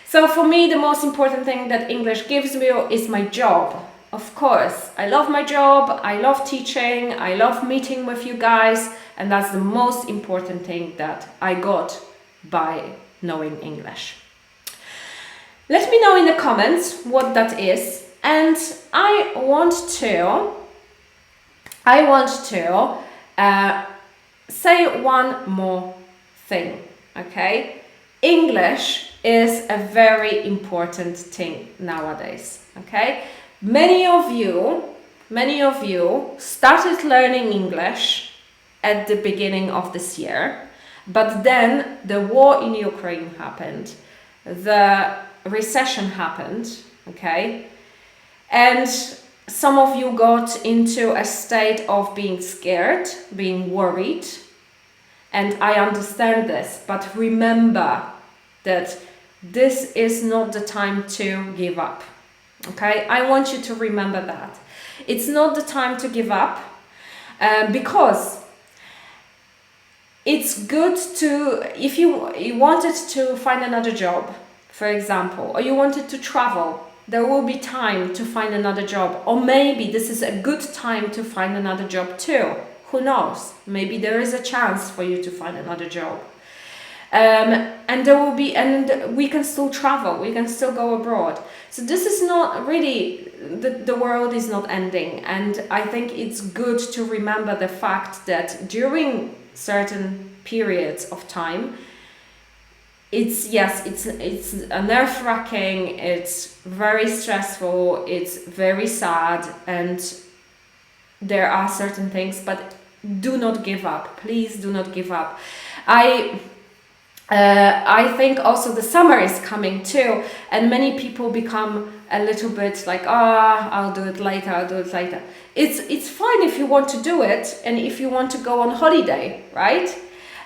so for me, the most important thing that English gives me is my job. Of course, I love my job, I love teaching, I love meeting with you guys, and that's the most important thing that I got by knowing English. Let me know in the comments what that is. And I want to say one more thing, okay? English is a very important thing nowadays, okay? Many of you started learning English at the beginning of this year, but then the war in Ukraine happened, the recession happened, okay? And some of you got into a state of being scared, being worried, and I understand this, but remember that this is not the time to give up, okay? I want you to remember that. It's not the time to give up, because it's good to, if you wanted to find another job, for example, or you wanted to travel, there will be time to find another job, or maybe this is a good time to find another job too. Who knows? Maybe there is a chance for you to find another job. And there will be, and we can still travel, we can still go abroad. So this is not really, the world is not ending. And I think it's good to remember the fact that during certain periods of time, it's nerve-wracking, it's very stressful, it's very sad, and there are certain things, but do not give up. Please do not give up. I think also the summer is coming too, and many people become a little bit like, I'll do it later. It's fine if you want to do it and if you want to go on holiday, right?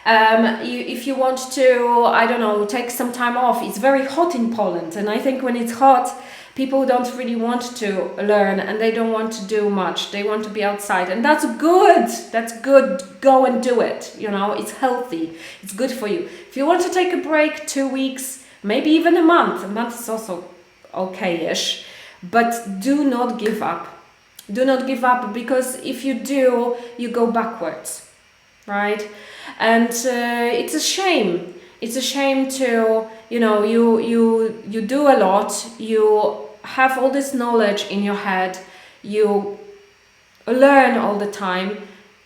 If you want to, I don't know, take some time off. It's very hot in Poland, and I think when it's hot, people don't really want to learn and they don't want to do much. They want to be outside, and that's good. That's good. Go and do it. You know, it's healthy. It's good for you. If you want to take a break, 2 weeks, maybe even a month. A month is also okay-ish, but do not give up. Do not give up, because if you do, you go backwards, right? And it's a shame. It's a shame to, you know, you do a lot, you have all this knowledge in your head, you learn all the time,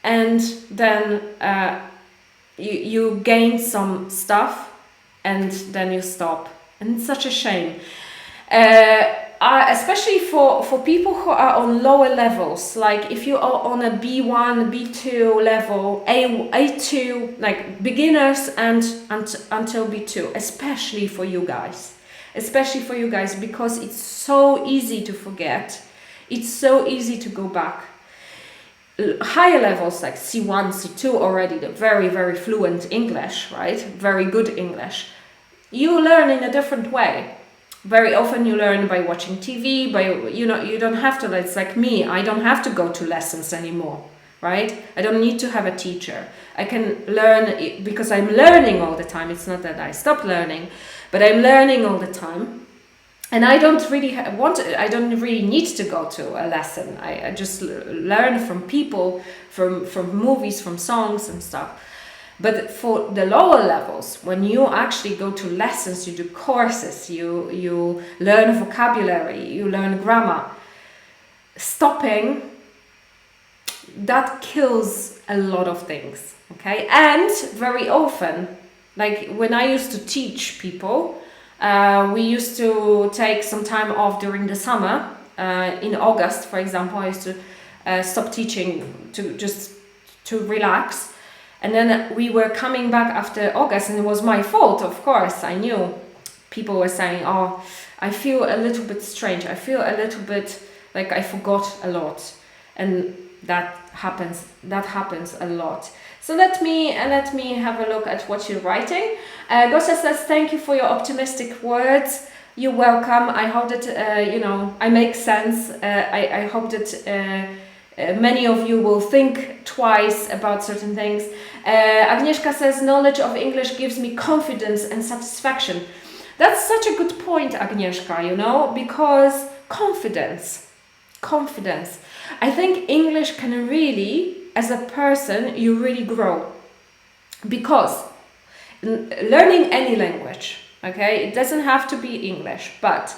and then you gain some stuff and then you stop. And it's such a shame. Especially for people who are on lower levels, like if you are on a B1, B2 level, A2, like beginners and until B2, especially for you guys, because it's so easy to forget, it's so easy to go back. Higher levels like C1, C2 already, the very, very fluent English, right? Very good English. You learn in a different way. Very often you learn by watching TV, you don't have to, it's like me, I don't have to go to lessons anymore, right? I don't need to have a teacher. I can learn because I'm learning all the time. It's not that I stop learning, but I'm learning all the time. And I don't really I don't really need to go to a lesson. I just learn from people, from movies, from songs and stuff. But for the lower levels, when you actually go to lessons, you do courses, you learn vocabulary, you learn grammar, stopping, that kills a lot of things, okay? And very often, like when I used to teach people, we used to take some time off during the summer. In August, for example, I used to stop teaching to relax. And then we were coming back after August, and it was my fault, of course. I knew people were saying, I feel a little bit strange. I feel a little bit like I forgot a lot. And that happens a lot. So let me have a look at what you're writing. Gosia says, thank you for your optimistic words. You're welcome. I hope that, I make sense. I hope that many of you will think twice about certain things. Agnieszka says, knowledge of English gives me confidence and satisfaction. That's such a good point, Agnieszka, because confidence. I think English can really, as a person, you really grow. Because learning any language, okay, it doesn't have to be English, but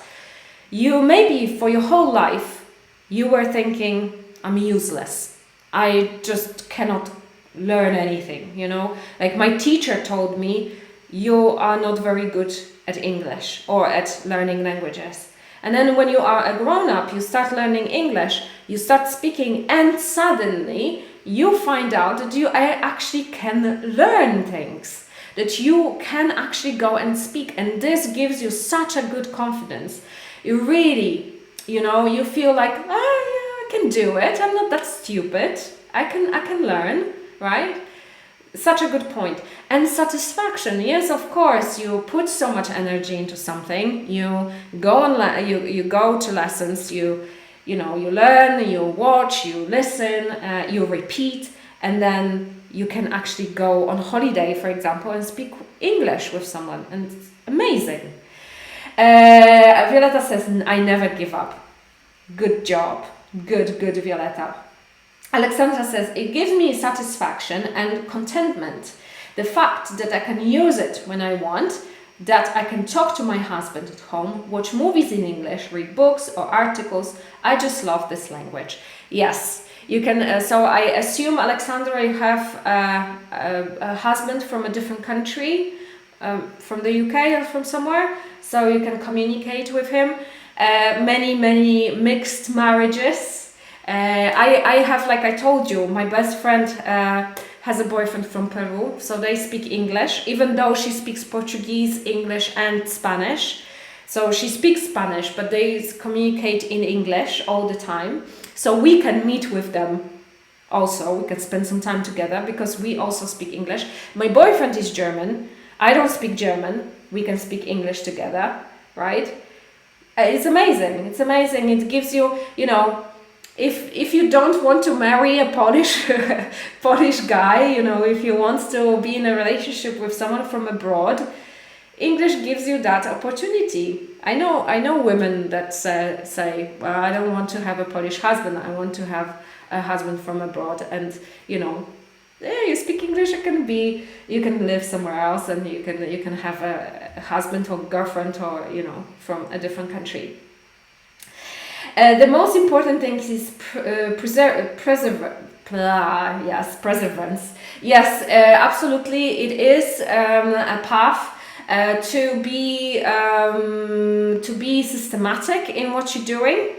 you maybe for your whole life, you were thinking, I'm useless. I just cannot learn anything, Like my teacher told me, you are not very good at English or at learning languages. And then when you are a grown-up, you start learning English, you start speaking, and suddenly you find out that you actually can learn things, that you can actually go and speak. And this gives you such a good confidence. You really, you feel like, I can do it. I'm not that stupid. I can learn, right? Such a good point. And satisfaction, yes, of course, you put so much energy into something. You go you go to lessons. You learn. You watch. You listen. You repeat, and then you can actually go on holiday, for example, and speak English with someone, and it's amazing. Violeta says, I never give up. Good job. Good, Violeta. Alexandra says, it gives me satisfaction and contentment. The fact that I can use it when I want, that I can talk to my husband at home, watch movies in English, read books or articles. I just love this language. Yes, you can. So I assume, Alexandra, you have a husband from a different country, from the UK or from somewhere, so you can communicate with him. Many mixed marriages. I have, like I told you, my best friend has a boyfriend from Peru, so they speak English, even though she speaks Portuguese, English and Spanish. So she speaks Spanish, but they communicate in English all the time. So we can meet with them also. We can spend some time together because we also speak English. My boyfriend is German. I don't speak German. We can speak English together, right? It's amazing. It's amazing. It gives you, you know, if you don't want to marry a Polish Polish guy, you know, if you want to be in a relationship with someone from abroad, English gives you that opportunity. I know women that say, well, I don't want to have a Polish husband. I want to have a husband from abroad, and you know, you speak English. You can live somewhere else, and you can have a husband or girlfriend, or you know, from a different country. The most important thing is perseverance. Yes, absolutely, it is a path. To be systematic in what you're doing.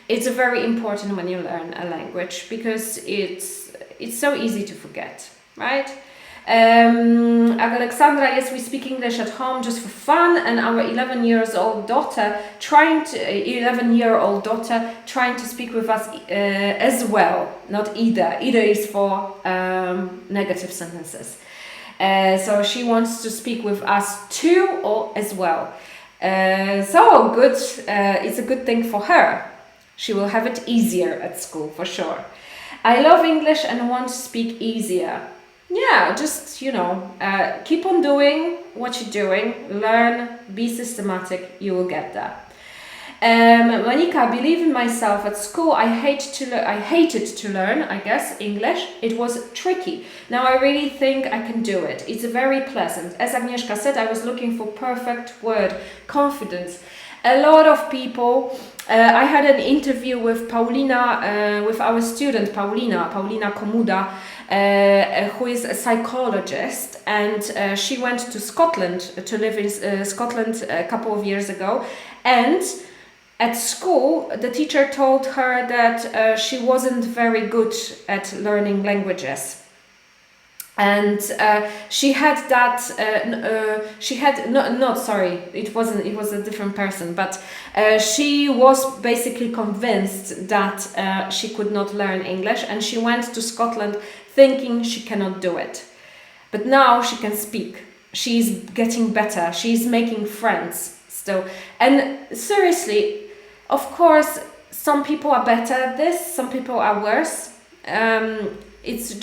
It's very important when you learn a language because it's so easy to forget, right? Alexandra, yes, we speak English at home just for fun, and our 11-year-old daughter trying to speak with us as well. Not either. Either is for negative sentences. So she wants to speak with us too, or as well. So good. It's a good thing for her. She will have it easier at school for sure. I love English and want to speak easier. Yeah, just, you know, keep on doing what you're doing. Learn, be systematic. You will get there. Monica, I believe in myself. At school, I hated to learn, I guess, English. It was tricky. Now I really think I can do it. It's very pleasant. As Agnieszka said, I was looking for perfect word, confidence. A lot of people, I had an interview with Paulina, with our student Paulina Komuda, who is a psychologist, and she went to Scotland to live in Scotland a couple of years ago, and at school, the teacher told her that she wasn't very good at learning languages. And she had that, it was a different person, but she was basically convinced that she could not learn English, and she went to Scotland thinking she cannot do it. But now she can speak. She's getting better. She's making friends still. And seriously, of course, some people are better at this, some people are worse. It's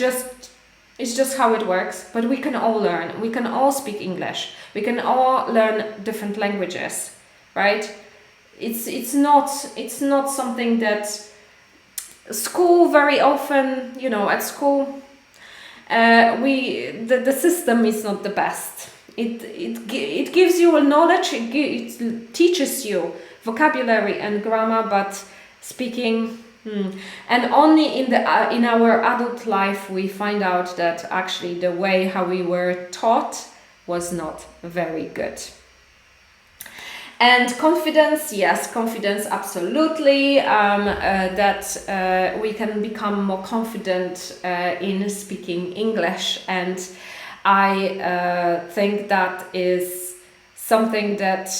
just how it works, but we can all learn. We can all speak English. We can all learn different languages, right? It's not something that school very often, you know, at school, the system is not the best. It gives you a knowledge, it teaches you vocabulary and grammar, but speaking, and only in our adult life we find out that actually the way how we were taught was not very good. And confidence, yes, confidence, absolutely, that we can become more confident in speaking English, and I think that is something that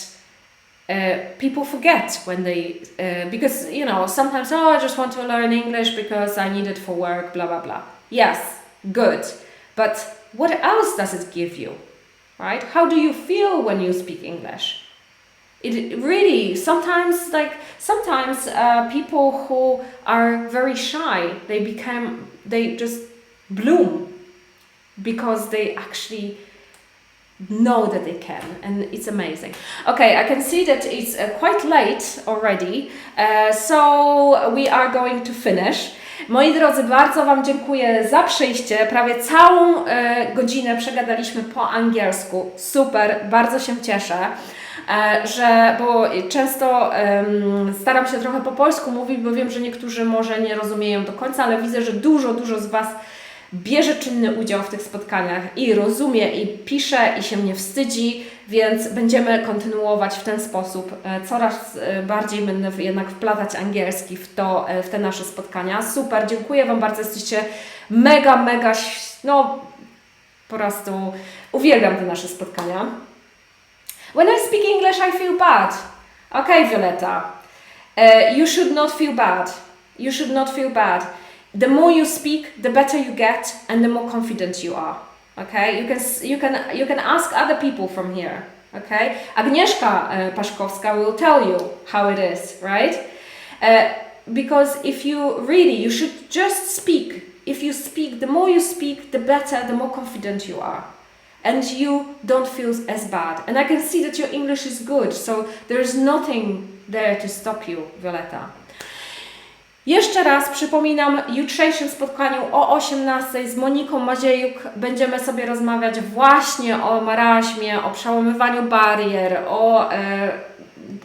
people forget when they, because, you know, sometimes, I just want to learn English because I need it for work, blah, blah, blah. Yes, good. But what else does it give you, right? How do you feel when you speak English? It really, sometimes people who are very shy, they just bloom because they actually know that they can, and it's amazing. Okay, I can see that it's quite late already, so we are going to finish. Moi drodzy, bardzo Wam dziękuję za przyjście. Prawie całą godzinę przegadaliśmy po angielsku. Super, bardzo się cieszę, bo często staram się trochę po polsku mówić, bo wiem, że niektórzy może nie rozumieją do końca, ale widzę, że dużo z Was bierze czynny udział w tych spotkaniach i rozumie, i pisze, i się nie wstydzi, więc będziemy kontynuować w ten sposób. Coraz bardziej będę jednak wplatać angielski w te nasze spotkania. Super, dziękuję Wam bardzo, jesteście mega, no po prostu uwielbiam te nasze spotkania. When I speak English, I feel bad. Okay, Violetta. You should not feel bad. You should not feel bad. The more you speak, the better you get, and the more confident you are. Okay, you can ask other people from here. Okay, Agnieszka Paszkowska will tell you how it is, right? Because if you should just speak. If you speak, the more you speak, the better, the more confident you are. And you don't feel as bad. And I can see that your English is good, so there is nothing there to stop you, Violetta. Jeszcze raz przypominam, w jutrzejszym spotkaniu o 18:00 z Moniką Maziejuk będziemy sobie rozmawiać właśnie o marazmie, o przełamywaniu barier, o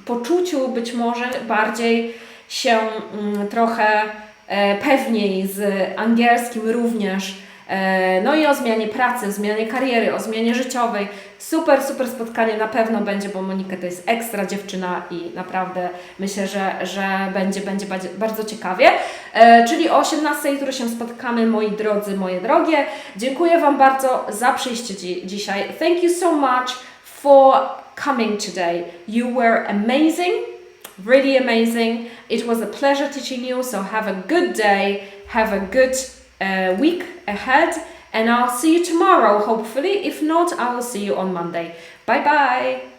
poczuciu być może bardziej się trochę pewniej z angielskim również. No i o zmianie pracy, o zmianie kariery, o zmianie życiowej. Super, super spotkanie na pewno będzie, bo Monika to jest ekstra dziewczyna i naprawdę myślę, że będzie bardzo ciekawie. Czyli o 18:00 jutro się spotkamy, moi drodzy, moje drogie. Dziękuję Wam bardzo za przyjście dzisiaj. Thank you so much for coming today. You were amazing, really amazing. It was a pleasure teaching you, so have a good day, have a good week ahead, and I'll see you tomorrow, hopefully. If not, I will see you on Monday. Bye bye!